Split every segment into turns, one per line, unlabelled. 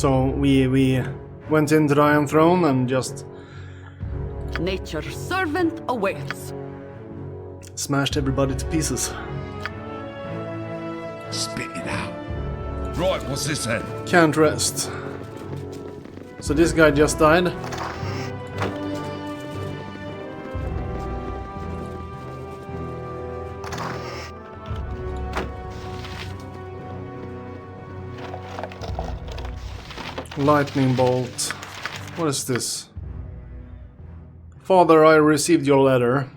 So we went into the Iron Throne and just
Nature's servant awaits.
smashed everybody to pieces.
Spit it out. Right, what's this then?
Can't rest. So this guy just died. Lightning bolt. What is this? Father, I received your letter,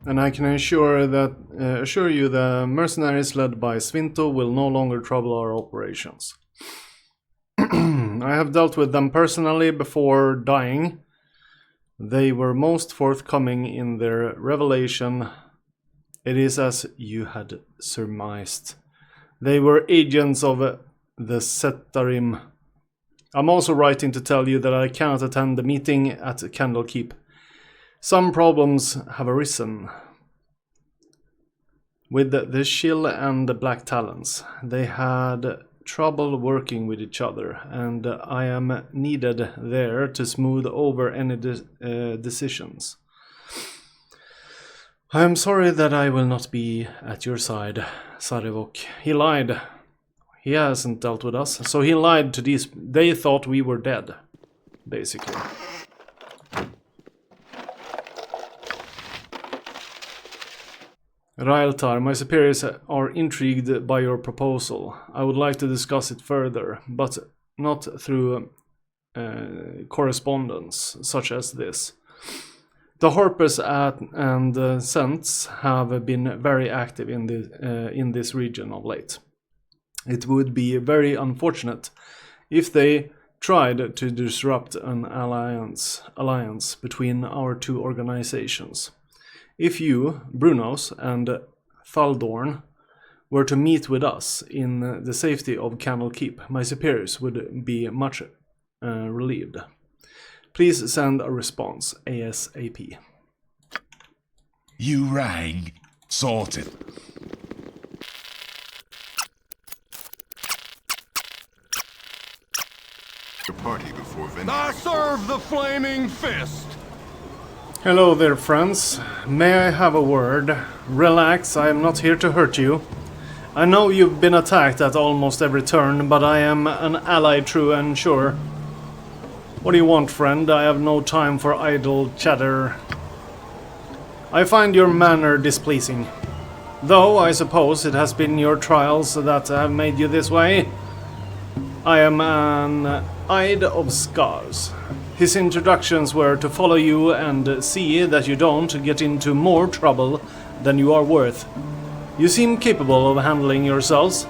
and I can assure you the mercenaries led by Svinto will no longer trouble our operations. I have dealt with them personally before dying. They were most forthcoming in their revelation. It is as you had surmised. They were agents of the Setarim. I'm also writing to tell you that I cannot attend the meeting at Candlekeep. Some problems have arisen with the Shill and the Black Talons. They had trouble working with each other, and I am needed there to smooth over any decisions. I am sorry that I will not be at your side, Sarevok. He lied. He hasn't dealt with us, so he lied to these. They thought we were dead, basically. Raeltar, my superiors are intrigued by your proposal. I would like to discuss it further, but not through correspondence such as this. The Harpers and Scents have been very active in this region of late. It would be very unfortunate if they tried to disrupt an alliance between our two organizations. If you, Brunos, and Thaldorn were to meet with us in the safety of Candlekeep, my superiors would be much relieved. Please send a response ASAP.
You rang. Sorted.
Party before
I serve the flaming fist.
Hello there, friends. May I have a word? Relax, I am not here to hurt you. I know you've been attacked at almost every turn, but I am an ally true and sure. What do you want, friend? I have no time for idle chatter. I find your manner displeasing. Though I suppose it has been your trials that have made you this way. I am an Ide of Scars. His introductions were to follow you and see that you don't get into more trouble than you are worth. You seem capable of handling yourselves,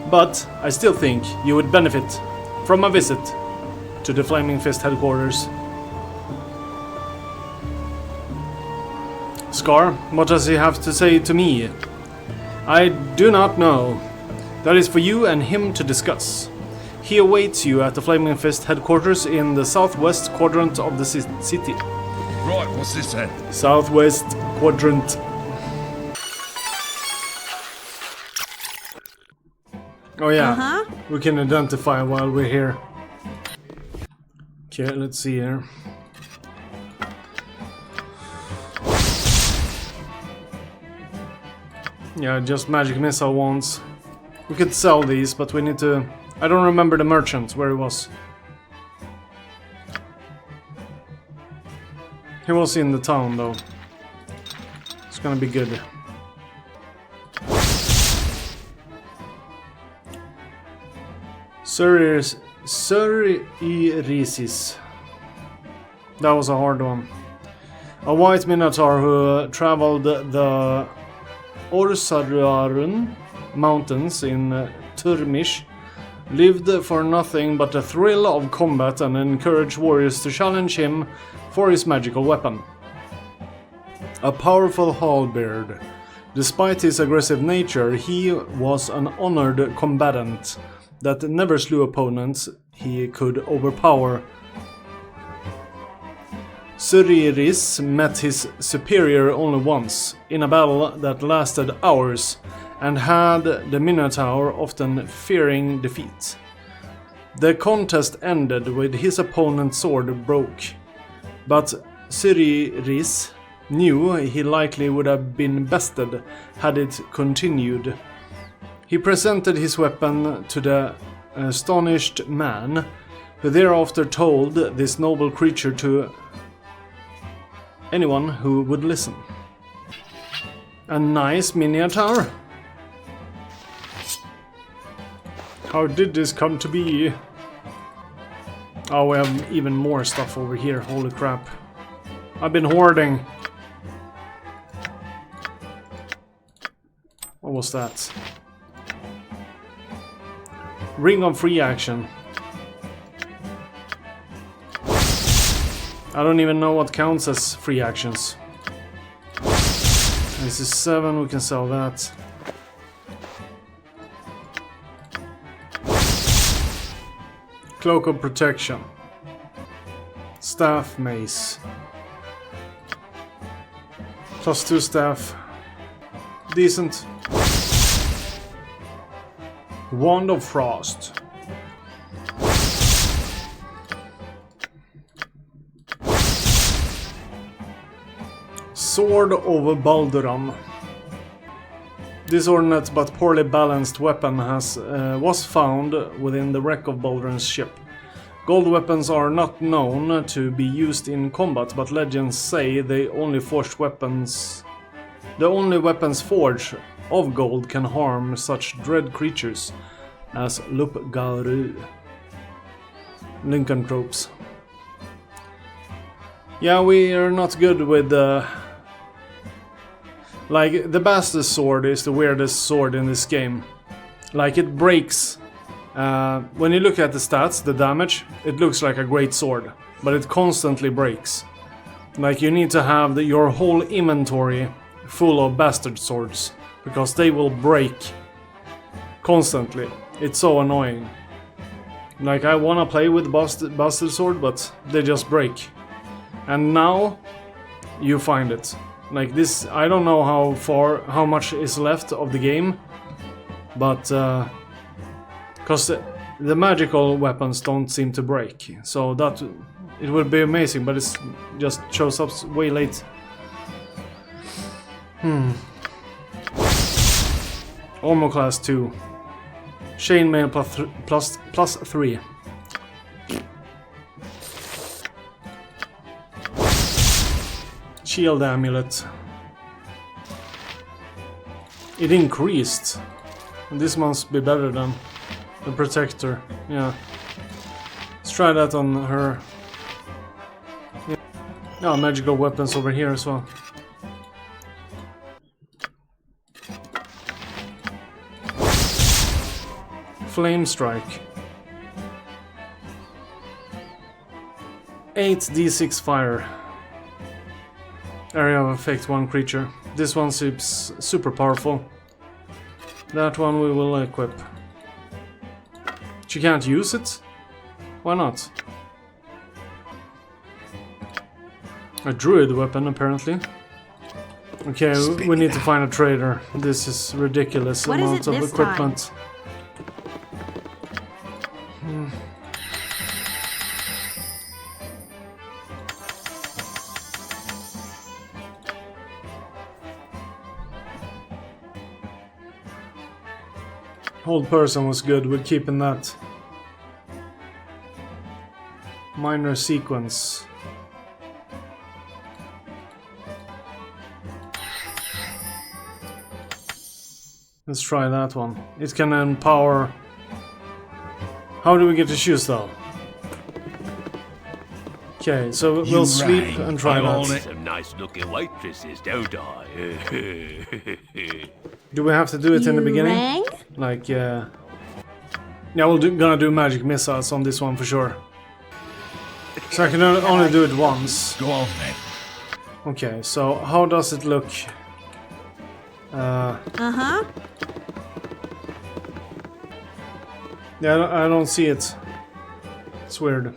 but I still think you would benefit from a visit to the Flaming Fist headquarters. Scar, what does he have to say to me? I do not know. That is for you and him to discuss. He awaits you at the Flaming Fist headquarters in the southwest quadrant of the city.
Right, what's this then?
Southwest quadrant. Oh yeah, we can identify while we're here. Okay, let's see here. Yeah, just magic missile wands. We could sell these, but we need to... I don't remember the merchant, where he was. He was in the town, though. It's gonna be good. Suriris. That was a hard one. A white minotaur who traveled the Orsararun mountains in Turmish, lived for nothing but the thrill of combat and encouraged warriors to challenge him for his magical weapon. A powerful halberd. Despite his aggressive nature, he was an honored combatant that never slew opponents he could overpower. Suriris met his superior only once, in a battle that lasted hours, and had the Minotaur often fearing defeat. The contest ended with his opponent's sword broke, but Cyriris knew he likely would have been bested had it continued. He presented his weapon to the astonished man, who thereafter told this noble creature to anyone who would listen. A nice miniature. How did this come to be? Oh, we have even more stuff over here. Holy crap. I've been hoarding. What was that? Ring of free action. I don't even know what counts as free actions. This is 7, we can sell that. Cloak of protection. Staff mace. +2 staff. Decent. Wand of frost. Sword of Baldur. This ornate but poorly balanced weapon was found within the wreck of Baldur's ship. Gold weapons are not known to be used in combat, but legends say the only weapons forged of gold can harm such dread creatures as Lupgaru. Lycanthropes. Yeah, we are not good with like, the Bastard Sword is the weirdest sword in this game. Like, it breaks. When you look at the stats, the damage, it looks like a great sword. But it constantly breaks. Like, you need to have your whole inventory full of Bastard Swords. Because they will break. Constantly. It's so annoying. Like, I wanna play with Bastard Sword, but they just break. And now, you find it. Like this, I don't know how much is left of the game, but because the magical weapons don't seem to break, so that it would be amazing, but it just shows up way late. Armor class 2, chainmail plus 3. Shield amulet. It increased. This must be better than the protector. Yeah. Let's try that on her. Yeah. Oh, magical weapons over here as well. Flame strike. 8d6 fire. Area of effect 1 creature. This one seems super powerful. That one we will equip. She can't use it? Why not? A druid weapon apparently. Okay, we need to find a trader. This is ridiculous amount of equipment. Old person was good with keeping that. Minor sequence. Let's try that one. It can empower. How do we get to choose though? Okay, so we'll sleep and try that.
Some nice looking waitresses, don't I?
Do we have to do it in the beginning?
Rang?
Like, yeah, we're gonna do magic missiles on this one for sure. So I can only do it once.
Go on then.
Okay, so how does it look?
Uh-huh.
Yeah, I don't see it. It's weird.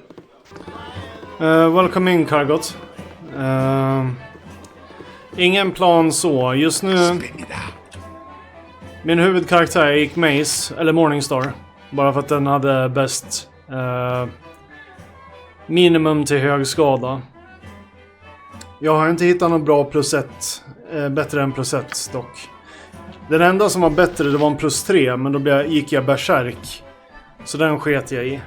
Welcome in, Kargot. Ingen plan så. Just nu...
Spit it out.
Min huvudkaraktär gick Mace, eller Morningstar. Bara för att den hade bäst Minimum till hög skada. Jag har inte hittat något bra +1. Bättre än +1 dock. Den enda som var bättre det var en +3, men då gick jag berserk. Så den sket jag i.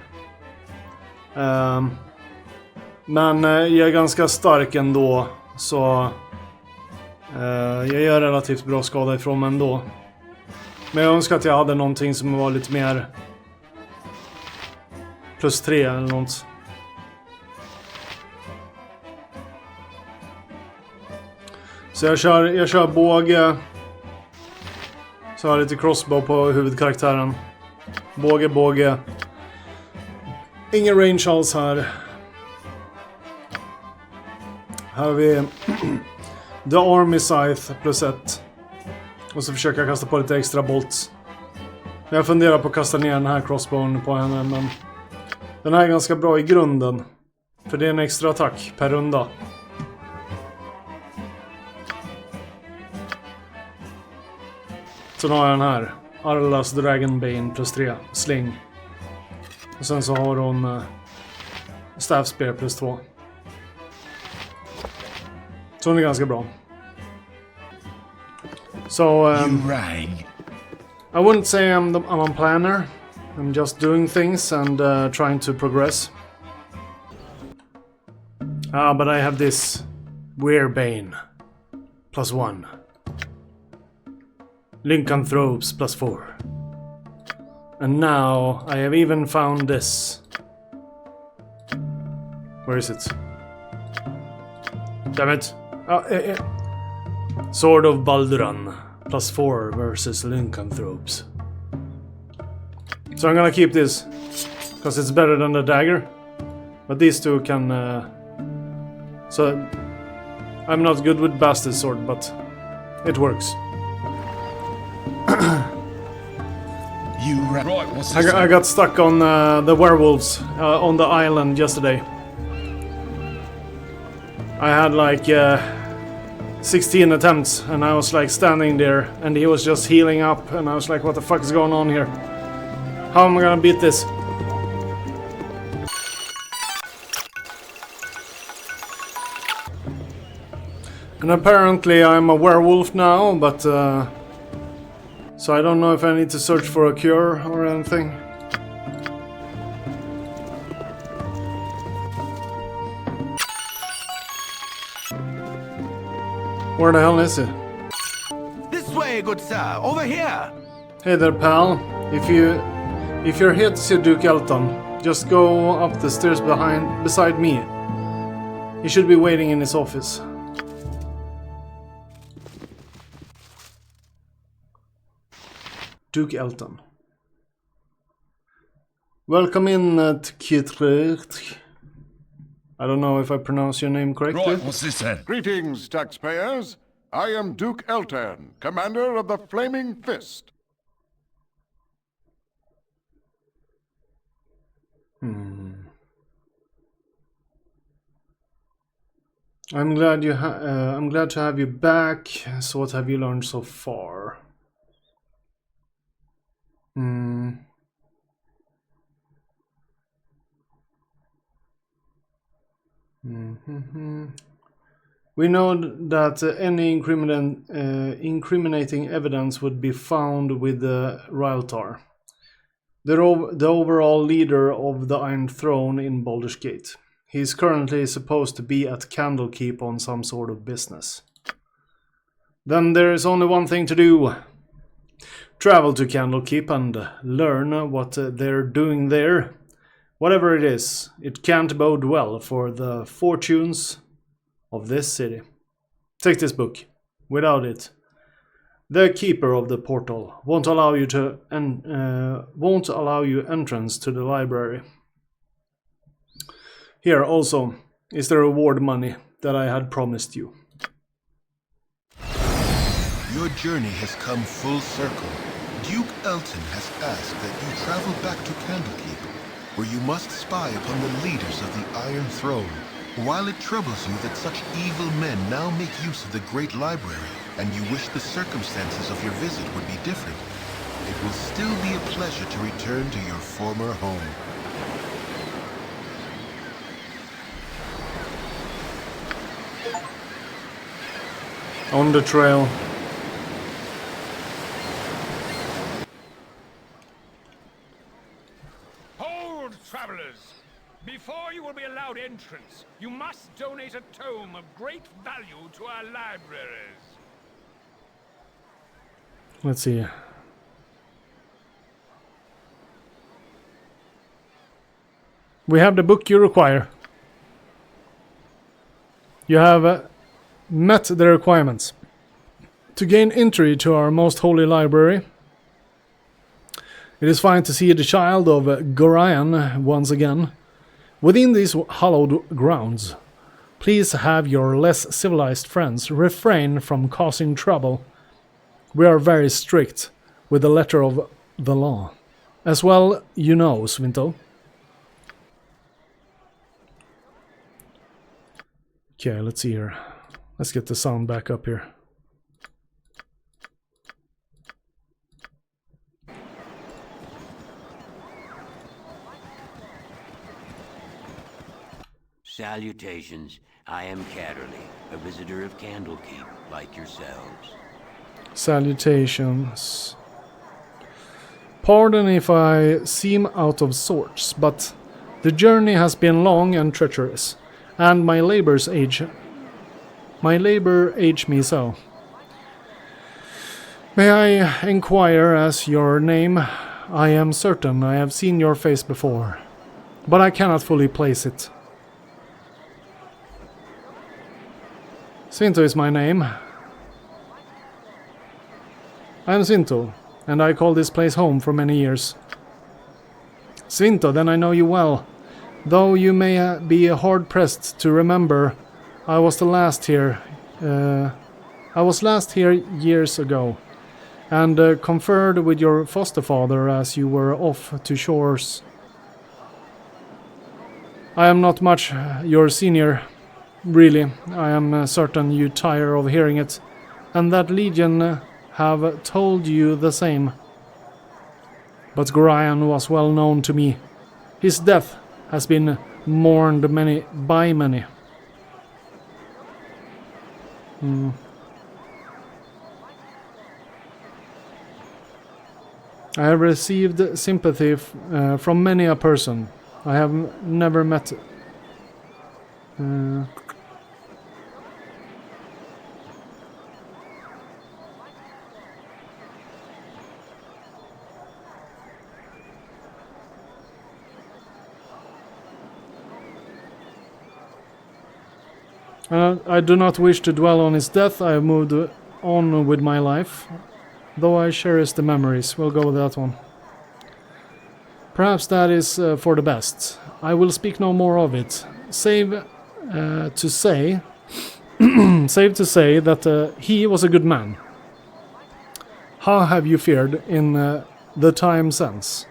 Men jag är ganska stark ändå. Så jag gör relativt bra skada ifrån mig ändå. Men jag önskar att jag hade någonting som var lite mer +3 eller något. Så jag kör båge. Så har jag lite crossbow på huvudkaraktären. Båge. Ingen range alls här. Här har vi The Army Scythe +1. Och så försöker jag kasta på lite extra bolts. Jag funderar på att kasta ner den här crossbowen på henne, men den här är ganska bra i grunden. För det är en extra attack per runda. Så då har jag den här. Arlas Dragonbane +3. Sling. Och sen så har hon Staff Spear +2. Så hon är ganska bra. So
You rang.
I wouldn't say I'm a planner. I'm just doing things and trying to progress. But I have this Weirbane +1. Lycanthropes +4. And now I have even found this. Where is it? Damn it. Sword of Baldur +4 versus Lycanthropes. So I'm gonna keep this because it's better than the dagger. But these two can. So I'm not good with Bastard Sword, but it works.
You rang. Right, what's this
I
then?
got stuck on the werewolves on the island yesterday. I had like 16 attempts and I was like standing there and he was just healing up and I was like, what the fuck is going on here? How am I gonna beat this? And apparently I'm a werewolf now, but so I don't know if I need to search for a cure or anything. Where the hell is it?
This way, good sir. Over here.
Hey there, pal. If you're here to see Duke Elton, just go up the stairs beside me. He should be waiting in his office. Duke Elton. Welcome in at Kitrecht. I don't know if I pronounce your name correctly.
Right, what's this then?
Greetings, taxpayers. I am Duke Eltern, commander of the Flaming Fist.
I'm glad to have you back. So what have you learned so far? We know that any incriminating evidence would be found with the Ryltar, the overall leader of the Iron Throne in Baldur's Gate. He is currently supposed to be at Candlekeep on some sort of business. Then there is only one thing to do. Travel to Candlekeep and learn what they're doing there. Whatever it is, it can't bode well for the fortunes of this city. Take this book. Without it, the keeper of the portal won't allow you entrance to the library. Here also is the reward money that I had promised you.
Your journey has come full circle. Duke Elton has asked that you travel back to Candlekeep, where you must spy upon the leaders of the Iron Throne. While it troubles you that such evil men now make use of the Great Library, and you wish the circumstances of your visit would be different, it will still be a pleasure to return to your former home.
On the trail.
Hold, travelers! Before you will be allowed entrance, you must donate a tome of great value to our libraries.
Let's see. We have the book you require. You have met the requirements. To gain entry to our most holy library, it is fine to see the child of Gorion once again. Within these hallowed grounds, please have your less civilized friends refrain from causing trouble. We are very strict with the letter of the law. As well, you know, Svinto. Okay, let's see here. Let's get the sound back up here.
Salutations. I am Catterley, a visitor of Candlekeep, like yourselves.
Salutations. Pardon if I seem out of sorts, but the journey has been long and treacherous, and my labor age me so. May I inquire as your name? I am certain I have seen your face before, but I cannot fully place it. Svinto is my name. I am Svinto, and I call this place home for many years. Svinto, then I know you well. Though you may be hard-pressed to remember, I was last here years ago, and conferred with your foster father as you were off to shores. I am not much your senior, really. I am certain you tire of hearing it, and that Legion have told you the same. But Gorion was well known to me. His death has been mourned by many. I have received sympathy from many a person. I have never met... I do not wish to dwell on his death. I have moved on with my life, though I cherish the memories. We'll go with that one. Perhaps that is for the best. I will speak no more of it, save to say that he was a good man. How have you fared in the time since?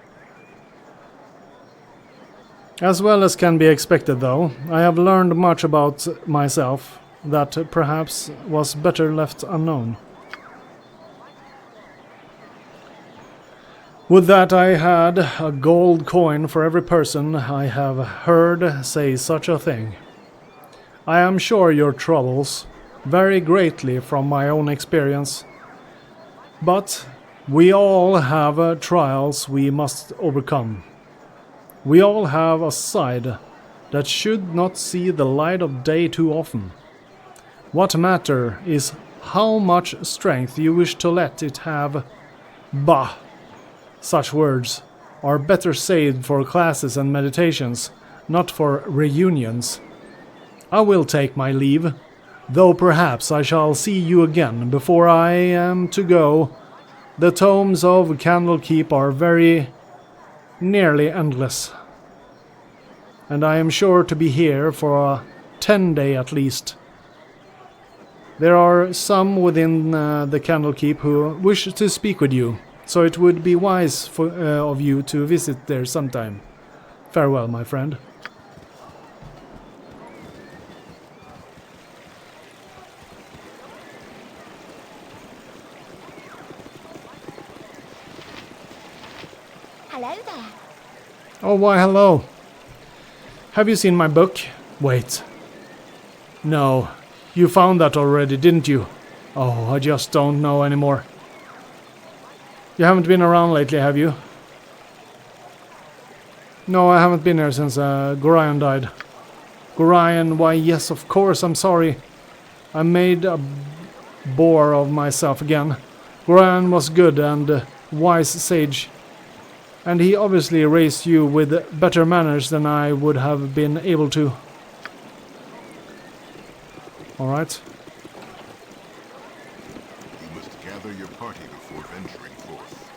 As well as can be expected, though, I have learned much about myself that perhaps was better left unknown. Would that I had a gold coin for every person I have heard say such a thing. I am sure your troubles vary greatly from my own experience, but we all have trials we must overcome. We all have a side that should not see the light of day too often. What matter is how much strength you wish to let it have. Bah! Such words are better saved for classes and meditations, not for reunions. I will take my leave, though perhaps I shall see you again before I am to go. The tomes of Candlekeep are very nearly endless, and I am sure to be here for a 10-day at least. There are some within the Candlekeep who wish to speak with you, so it would be wise of you to visit there sometime. Farewell, my friend.
Hello there.
Oh, why hello. Have you seen my book? Wait. No, you found that already, didn't you? Oh, I just don't know anymore. You haven't been around lately, have you? No, I haven't been here since Gorion died. Gorion, why yes, of course, I'm sorry. I made a bore of myself again. Gorion was good and wise sage. And he obviously raised you with better manners than I would have been able to. Alright.
You must gather your party before venturing forth.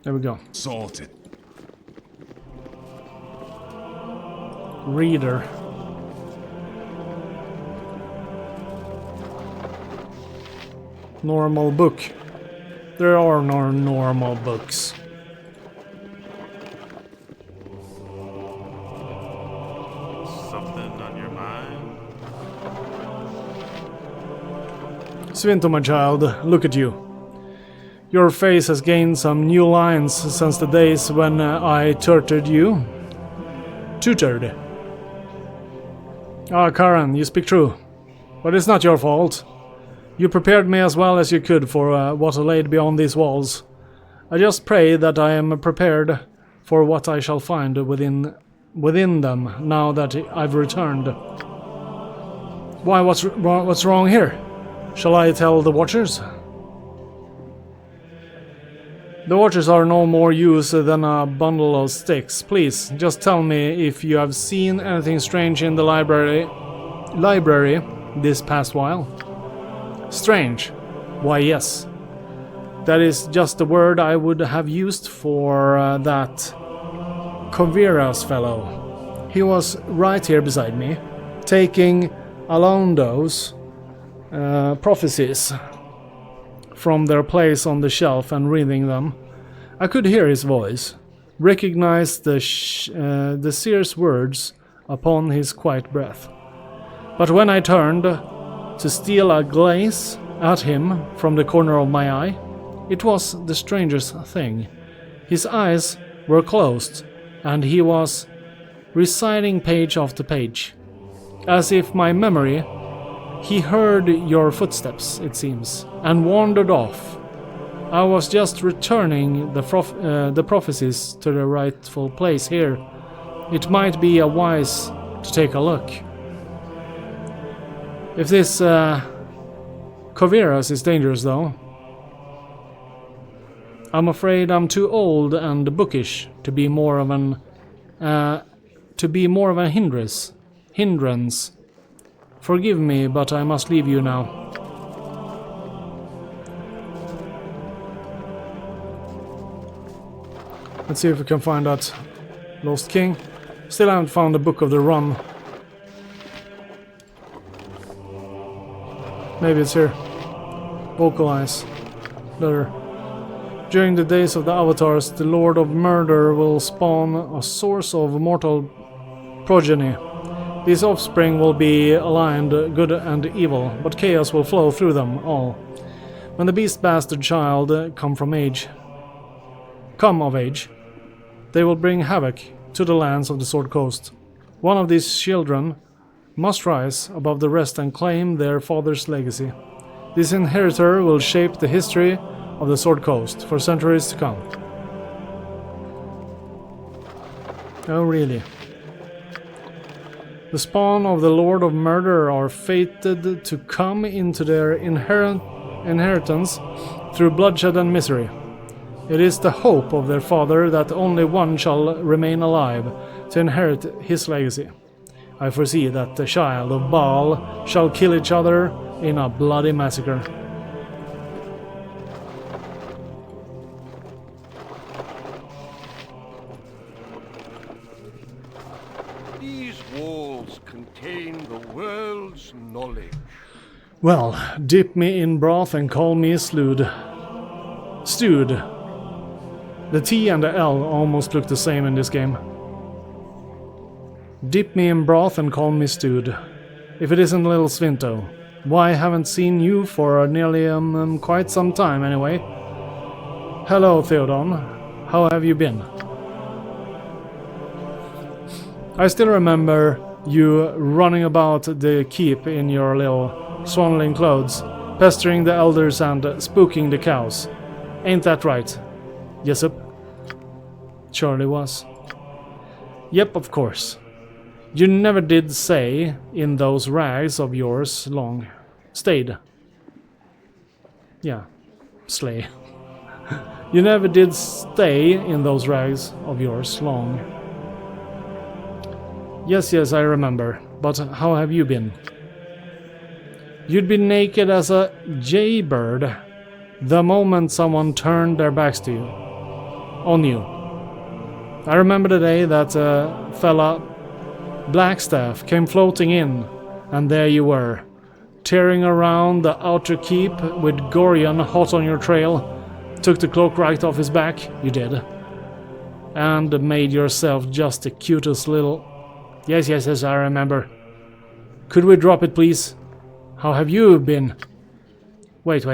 There we go.
Sorted.
Reader. Normal book. There are no normal books.
Something on your mind?
Svinto, my child, look at you. Your face has gained some new lines since the days when I tutored you. Tutored. Ah, Karen, you speak true. But it's not your fault. You prepared me as well as you could for what laid beyond these walls. I just pray that I am prepared for what I shall find within them now that I've returned. Why, what's wrong here? Shall I tell the Watchers? The Watchers are no more use than a bundle of sticks. Please, just tell me if you have seen anything strange in the library this past while. Strange? Why, yes. That is just the word I would have used for that Coveras fellow. He was right here beside me, taking Alondo's prophecies from their place on the shelf and reading them. I could hear his voice, recognize the seer's words upon his quiet breath. But when I turned to steal a glaze at him from the corner of my eye, it was the strangest thing. His eyes were closed, and he was reciting page after page. As if my memory, he heard your footsteps, it seems, and wandered off. I was just returning the prophecies to the rightful place here. It might be a wise to take a look. If this Coveras is dangerous, though, I'm afraid I'm too old and bookish to be more of a hindrance. Forgive me, but I must leave you now. Let's see if we can find that Lost King. Still haven't found the Book of the Run. Maybe it's here. Vocalize. There. During the days of the avatars, the Lord of Murder will spawn a source of mortal progeny. These offspring will be aligned good and evil, but chaos will flow through them all. When the beast bastard child come of age, they will bring havoc to the lands of the Sword Coast. One of these children must rise above the rest and claim their father's legacy. This inheritor will shape the history of the Sword Coast for centuries to come. Oh, really? The spawn of the Lord of Murder are fated to come into their inheritance through bloodshed and misery. It is the hope of their father that only one shall remain alive to inherit his legacy. I foresee that the child of Baal shall kill each other in a bloody massacre.
These walls contain the world's knowledge.
Well, dip me in broth and call me Stewed. The T and the L almost look the same in this game. Dip me in broth and call me Stewed. If it isn't little Svinto. Why, I haven't seen you for nearly quite some time anyway. Hello, Theodon. How have you been? I still remember you running about the keep in your little swaddling clothes, pestering the elders and spooking the cows. Ain't that right? Yes'p. Charlie was. Yep, of course. You never did say in those rags of yours long. Stayed. Yeah. Slay. You never did stay in those rags of yours long. Yes, I remember. But how have you been? You'd be naked as a jaybird the moment someone turned their backs to you. On you. I remember the day that fella Blackstaff came floating in, and there you were, tearing around the outer keep with Gorion hot on your trail. Took the cloak right off his back, you did. And made yourself just the cutest little... Yes, I remember. Could we drop it, please? How have you been? Wait.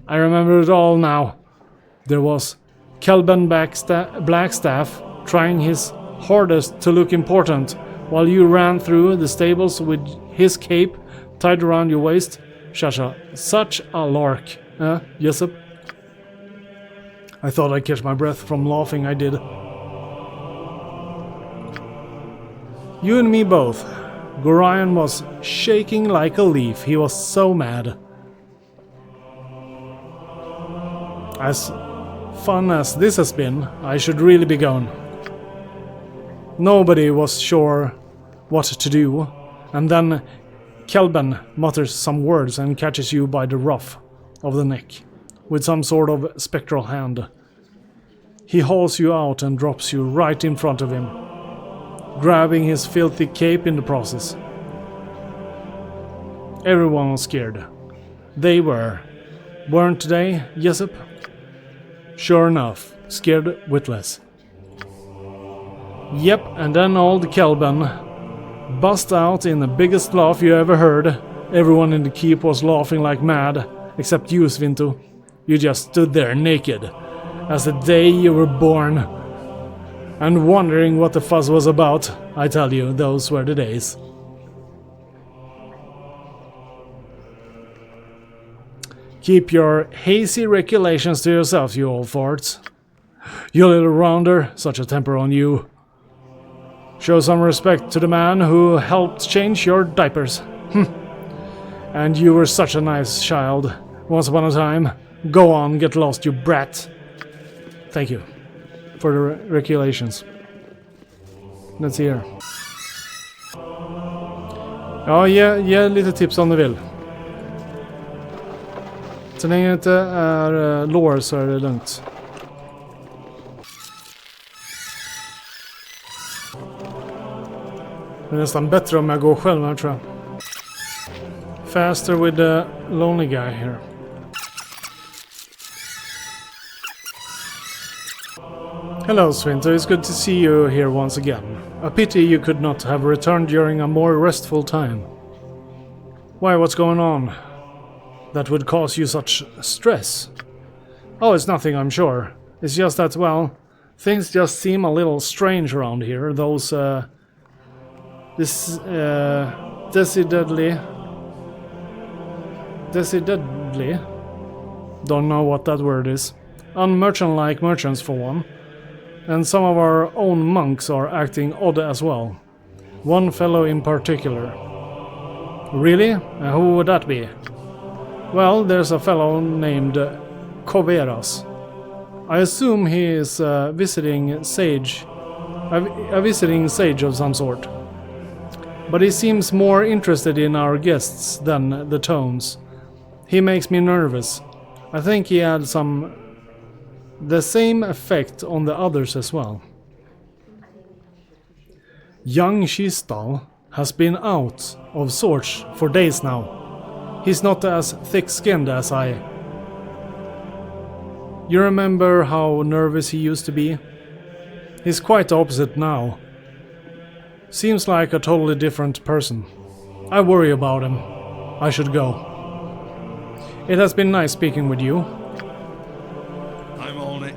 I remember it all now. There was Kelben Blackstaff trying his hardest to look important while you ran through the stables with his cape tied around your waist. Such a lark. Yes'p. I thought I'd catch my breath from laughing, I did. You and me both. Gorion was shaking like a leaf. He was so mad. As fun as this has been, I should really be going. Nobody was sure what to do, and then Kelben mutters some words and catches you by the ruff of the neck with some sort of spectral hand. He hauls you out and drops you right in front of him, grabbing his filthy cape in the process. Everyone was scared. They weren't they, Yes'p? Sure enough, scared witless. Yep, and then old Kelben bust out in the biggest laugh you ever heard. Everyone in the keep was laughing like mad, except you, Svinto. You just stood there naked, as the day you were born, and wondering what the fuss was about. I tell you, those were the days. Keep your hazy recollections to yourself, you old farts. You little rounder, such a temper on you. Show some respect to the man who helped change your diapers. And you were such a nice child, once upon a time. Go on, get lost, you brat. Thank you for the regulations. Let's see here. Ja, ge lite tips om du vill. Så länge det inte är lore så är det lugnt. Det är nästan bättre om jag går själv här, tror jag. Faster with the lonely guy here. Hello, Svinto. It's good to see you here once again. A pity you could not have returned during a more restful time. Why, what's going on? That would cause you such stress? Oh, it's nothing, I'm sure. It's just that, well, things just seem a little strange around here. Those, decidedly, don't know what that word is. Unmerchant-like merchants, for one. And some of our own monks are acting odd as well. One fellow in particular. Really? Who would that be? Well, there's a fellow named Koveras. I assume he is a visiting sage of some sort. But he seems more interested in our guests than the tomes. He makes me nervous. I think he had the same effect on the others as well. Young Shistal has been out of sorts for days now. He's not as thick-skinned as I. You remember how nervous he used to be? He's quite the opposite now. Seems like a totally different person. I worry about him. I should go. It has been nice speaking with you.
I'm on it.